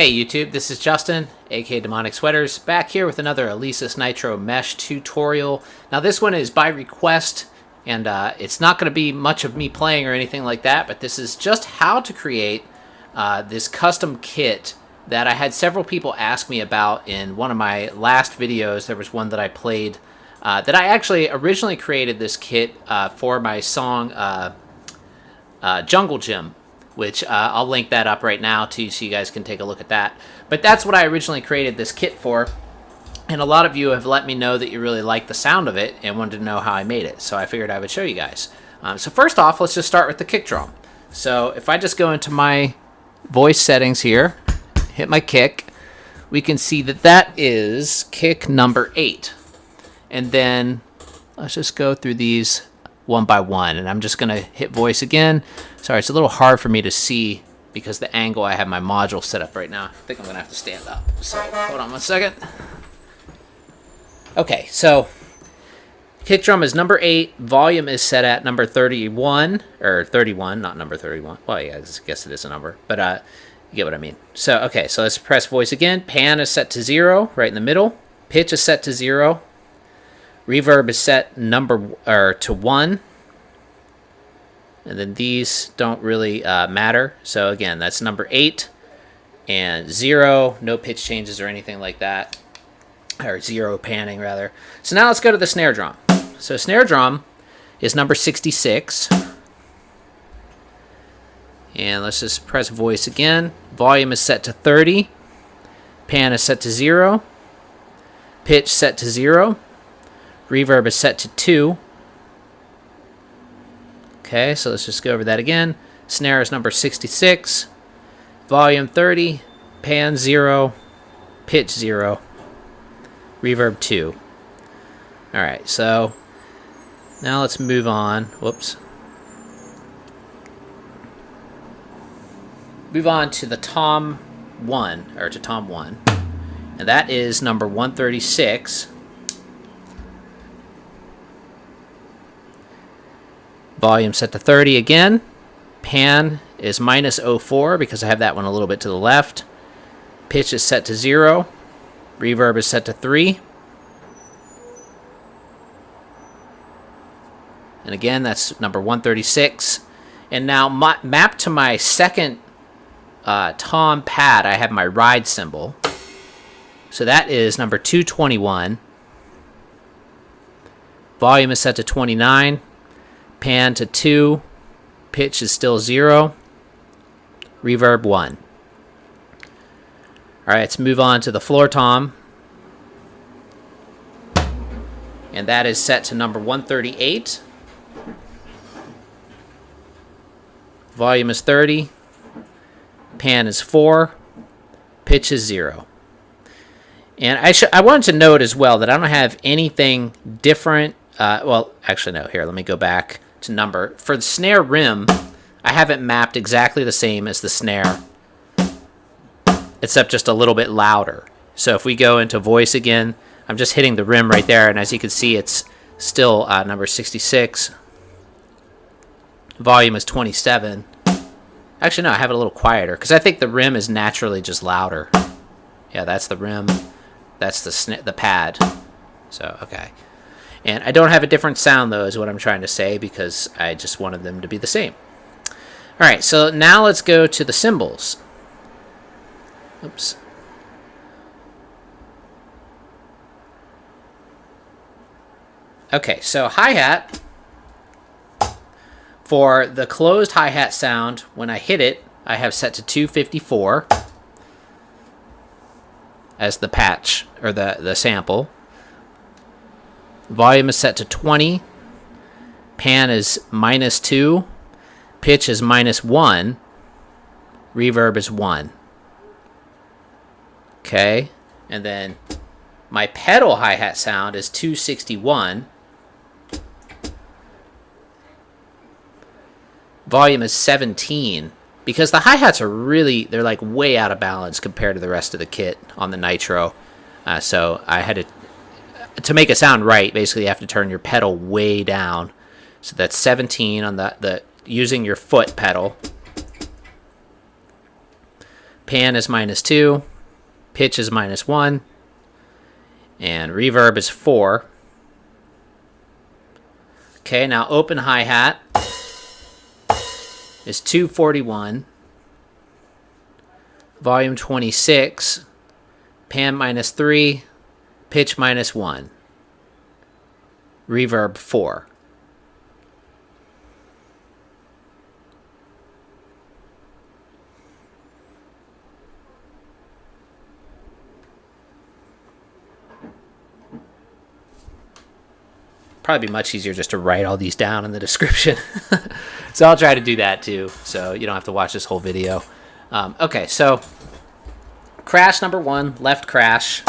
Hey YouTube, this is Justin, aka Demonic Sweaters, back here with another Alesis Nitro Mesh tutorial. Now this one is by request, and it's not going to be much of me playing or anything like that, but this is just how to create this custom kit that I had several people ask me about in one of my last videos. There was one that I played that I actually originally created this kit for my song Jungle Gym, which I'll link that up right now too, so you guys can take a look at that. But that's what I originally created this kit for, and a lot of you have let me know that you really like the sound of it and wanted to know how I made it, so I figured I would show you guys. So first off, let's just start with the kick drum. So if I just go into my voice settings here, hit my kick, we can see that that is kick number 8. And then let's just go through these one by one, and I'm just gonna hit voice again. Sorry, it's a little hard for me to see because the angle I have my module set up right now. I think I'm gonna have to stand up. So hold on one second. Okay, so kick drum is number 8. Volume is set at number 31, or 31, not number 31. Well, yeah, I guess it is a number, but you get what I mean. So okay, so let's press voice again. Pan is set to 0, right in the middle. Pitch is set to 0. Reverb is set to 1, and then these don't really matter. So again, that's number 8 and 0, no pitch changes or anything like that, or 0 panning rather. So now let's go to the snare drum. So snare drum is number 66, and let's just press voice again. Volume is set to 30, pan is set to 0, pitch set to 0. Reverb is set to 2. Okay, so let's just go over that again. Snare is number 66. Volume 30. Pan 0. Pitch 0. Reverb 2. Alright, so now let's move on. Whoops. Move on to the Tom 1, or to Tom 1. And that is number 136. Volume set to 30 again. Pan is minus 04 because I have that one a little bit to the left. Pitch is set to 0. Reverb is set to 3. And again, that's number 136. And now mapped to my second tom pad, I have my ride cymbal. So that is number 221. Volume is set to 29. Pan to 2, pitch is still 0, reverb 1. Alright, let's move on to the floor tom. And that is set to number 138. Volume is 30, pan is 4, pitch is 0. And I wanted to note as well that I don't have anything different. Well, actually, no. Here, let me go back to number. For the snare rim, I have it mapped exactly the same as the snare, except just a little bit louder. So if we go into voice again, I'm just hitting the rim right there, and as you can see, it's still number 66. Volume is 27. Actually, no, I have it a little quieter, because I think the rim is naturally just louder. Yeah, that's the rim. That's the pad. So, okay. And I don't have a different sound, though, is what I'm trying to say, because I just wanted them to be the same. All right, so now let's go to the cymbals. Oops. Okay, so hi-hat. For the closed hi-hat sound, when I hit it, I have set to 254 as the patch, or the sample. Volume is set to 20. Pan is minus 2. Pitch is minus 1. Reverb is 1. Okay. And then my pedal hi-hat sound is 261. Volume is 17. Because the hi-hats are really, they're like way out of balance compared to the rest of the kit on the Nitro. So I had to make it sound right, basically you have to turn your pedal way down. So that's 17 on the using your foot pedal. pan is -2, pitch is -1, and reverb is 4. Okay, now open hi-hat is 241, volume 26, pan -3, pitch -1, reverb 4. Probably be much easier just to write all these down in the description. So I'll try to do that too, so you don't have to watch this whole video. Okay, so crash number 1, left crash,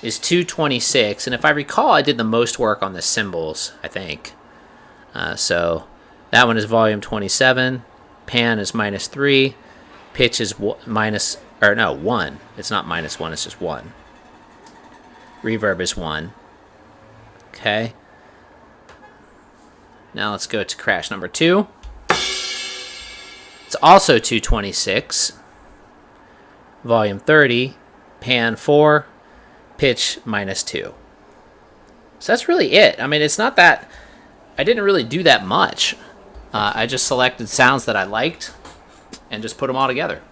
is 226, and if I recall, I did the most work on the cymbals, I think. So that one is volume 27, pan is -3, pitch is 1. It's not -1, it's just 1. Reverb is 1. Okay. Now let's go to crash number 2. It's also 226. Volume 30. Pan 4. Pitch -2. So that's really it. I mean, it's not that... I didn't really do that much. I just selected sounds that I liked and just put them all together.